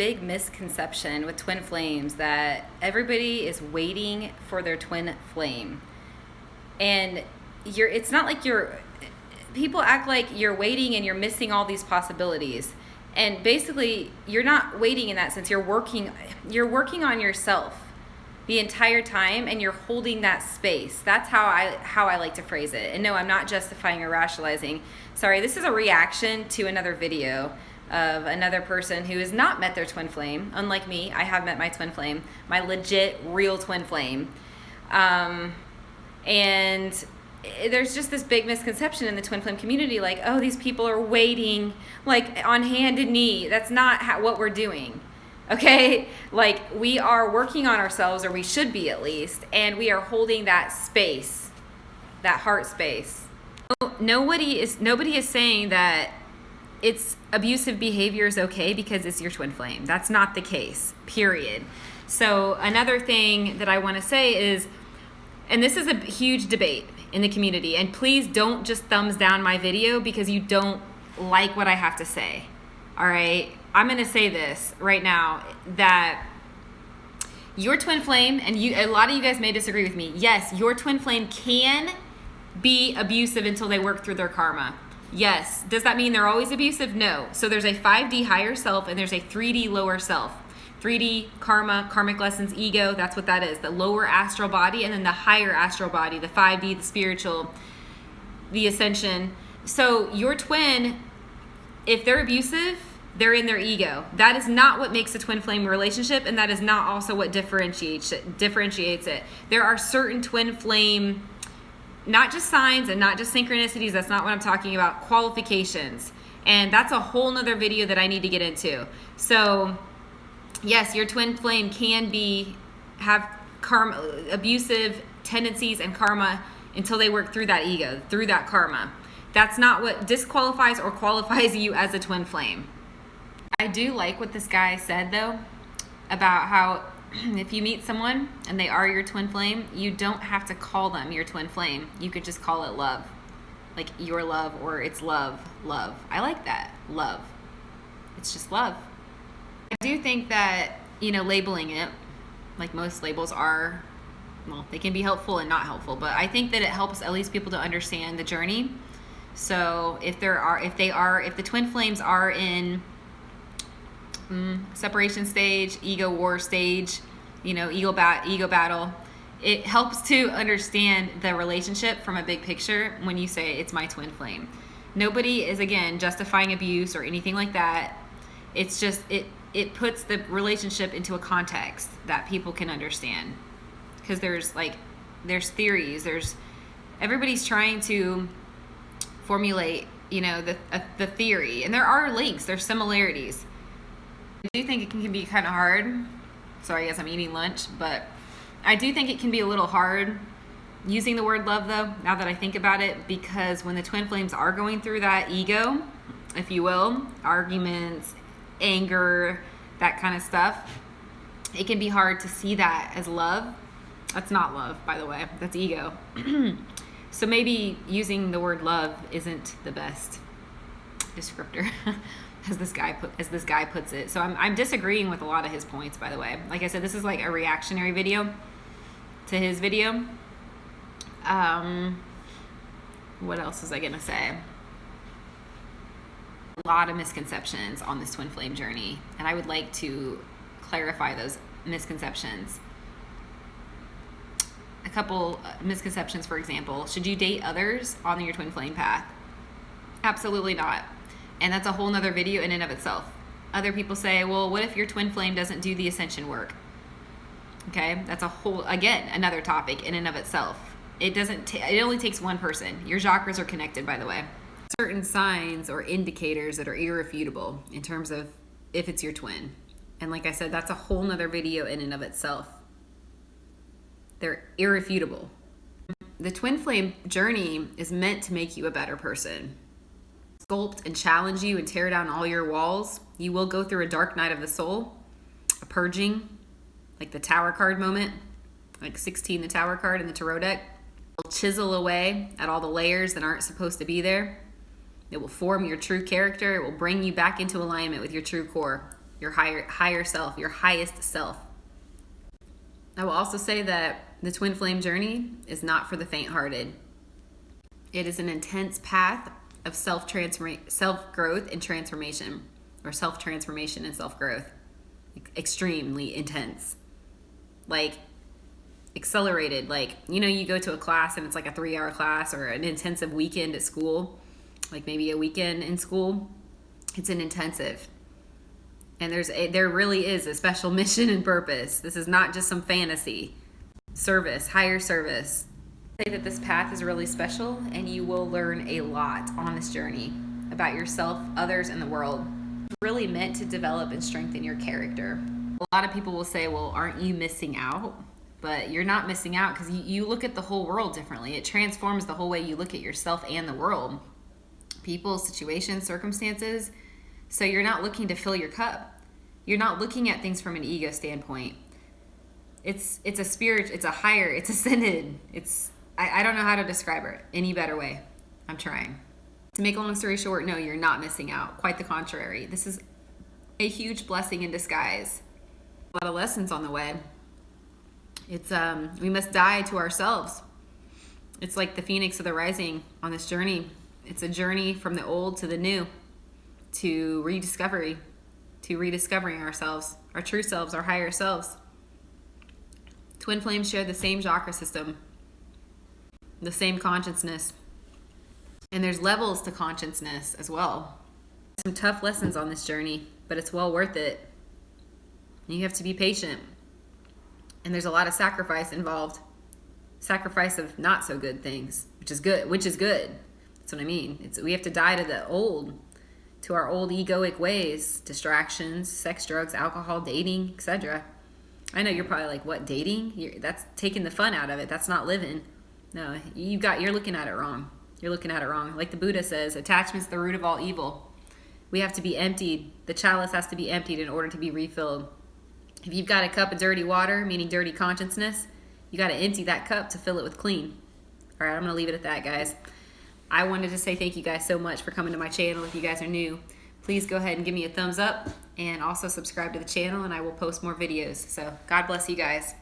big misconception with twin flames that everybody is waiting for their twin flame. And it's not like people act like you're waiting and you're missing all these possibilities. And basically, you're not waiting in that sense. You're working on yourself the entire time, and you're holding that space. That's how I like to phrase it. And no, I'm not justifying or rationalizing. Sorry, this is a reaction to another video of another person who has not met their twin flame. Unlike me, I have met my twin flame, my legit, real twin flame. And there's just this big misconception in the twin flame community, like, oh, these people are waiting, like, on hand and knee. That's not what we're doing, okay? Like, we are working on ourselves, or we should be at least, and we are holding that space, that heart space. Nobody is saying that it's abusive behavior is okay because it's your twin flame. That's not the case, period. So another thing that I want to say is, and this is a huge debate in the community, and please don't just thumbs down my video because you don't like what I have to say. All right, I'm going to say this right now, that your twin flame, and a lot of you guys may disagree with me, yes, your twin flame can be abusive until they work through their karma. Yes. Does that mean they're always abusive? No. So there's a 5D higher self and there's a 3D lower self. 3D, karma, karmic lessons, ego, that's what that is. The lower astral body, and then the higher astral body, the 5D, the spiritual, the ascension. So your twin, if they're abusive, they're in their ego. That is not what makes a twin flame relationship, and that is not also what differentiates it. There are certain twin flame, not just signs and not just synchronicities, that's not what I'm talking about, qualifications. And that's a whole nother video that I need to get into. So yes, your twin flame can have karma, abusive tendencies and karma until they work through that ego, through that karma. That's not what disqualifies or qualifies you as a twin flame. I do like what this guy said, though, about how if you meet someone and they are your twin flame, you don't have to call them your twin flame. You could just call it love. Like your love, or it's love. I like that. Love. It's just love. I do think that, labeling it, like most labels are, well, they can be helpful and not helpful, but I think that it helps at least people to understand the journey. So if the twin flames are in separation stage, ego war stage, ego battle, it helps to understand the relationship from a big picture when you say it's my twin flame. Nobody is, again, justifying abuse or anything like that. It's just, it puts the relationship into a context that people can understand. Because there's theories, everybody's trying to formulate, the theory. And there are links, there's similarities. I do think it can be kind of hard. Sorry, yes, I'm eating lunch, but I do think it can be a little hard using the word love, though, now that I think about it, because when the twin flames are going through that ego, if you will, arguments, anger, that kind of stuff, it can be hard to see that as love. That's not love, by the way. That's ego. So maybe using the word love isn't the best descriptor, as this guy puts it. So I'm disagreeing with a lot of his points, by the way. Like I said, this is like a reactionary video to his video. What else was I gonna say? A lot of misconceptions on this twin flame journey, and I would like to clarify those misconceptions. A couple misconceptions, for example: should you date others on your twin flame path? Absolutely not. And that's a whole nother video in and of itself. Other people say, well, what if your twin flame doesn't do the ascension work? Okay, that's another topic in and of itself. It only takes one person. Your chakras are connected, by the way. Certain signs or indicators that are irrefutable in terms of if it's your twin. And like I said, that's a whole nother video in and of itself. They're irrefutable. The twin flame journey is meant to make you a better person. Sculpt and challenge you and tear down all your walls. You will go through a dark night of the soul, a purging, like the Tower card moment, like 16, the Tower card in the tarot deck. It'll chisel away at all the layers that aren't supposed to be there. It will form your true character. It will bring you back into alignment with your true core. your higher self, your highest self. I will also say that the twin flame journey is not for the faint-hearted. It is an intense path of self-growth and transformation, or self-transformation and self-growth. Extremely intense. Like, accelerated. Like, you know, you go to a class and it's like a 3-hour class, or an intensive weekend at school, like maybe a weekend in school. It's an intensive. And there really is a special mission and purpose. This is not just some fantasy. Service, higher service. Say that this path is really special, and you will learn a lot on this journey about yourself, others, and the world. It's really meant to develop and strengthen your character. A lot of people will say, well, aren't you missing out? But you're not missing out, because you look at the whole world differently. It transforms the whole way you look at yourself and the world. People, situations, circumstances. So you're not looking to fill your cup. You're not looking at things from an ego standpoint. It's a spirit, it's a higher, it's ascended. I don't know how to describe it any better way. I'm trying. To make a long story short, no, you're not missing out. Quite the contrary. This is a huge blessing in disguise. A lot of lessons on the way. It's we must die to ourselves. It's like the phoenix of the rising on this journey. It's a journey from the old to the new, to rediscovery, to rediscovering ourselves, our true selves, our higher selves. Twin flames share the same chakra system, the same consciousness. And there's levels to consciousness as well. Some tough lessons on this journey, but it's well worth it. You have to be patient. And there's a lot of sacrifice involved. Sacrifice of not so good things, which is good. That's what I mean. We have to die to the old, to our old egoic ways, distractions, sex, drugs, alcohol, dating, etc. I know you're probably like, what, dating? That's taking the fun out of it. That's not living. No, you're looking at it wrong. You're looking at it wrong. Like the Buddha says, attachment's the root of all evil. We have to be emptied. The chalice has to be emptied in order to be refilled. If you've got a cup of dirty water, meaning dirty consciousness, you got to empty that cup to fill it with clean. All right, I'm going to leave it at that, guys. I wanted to say thank you guys so much for coming to my channel. If you guys are new, please go ahead and give me a thumbs up, and also subscribe to the channel, and I will post more videos. So God bless you guys.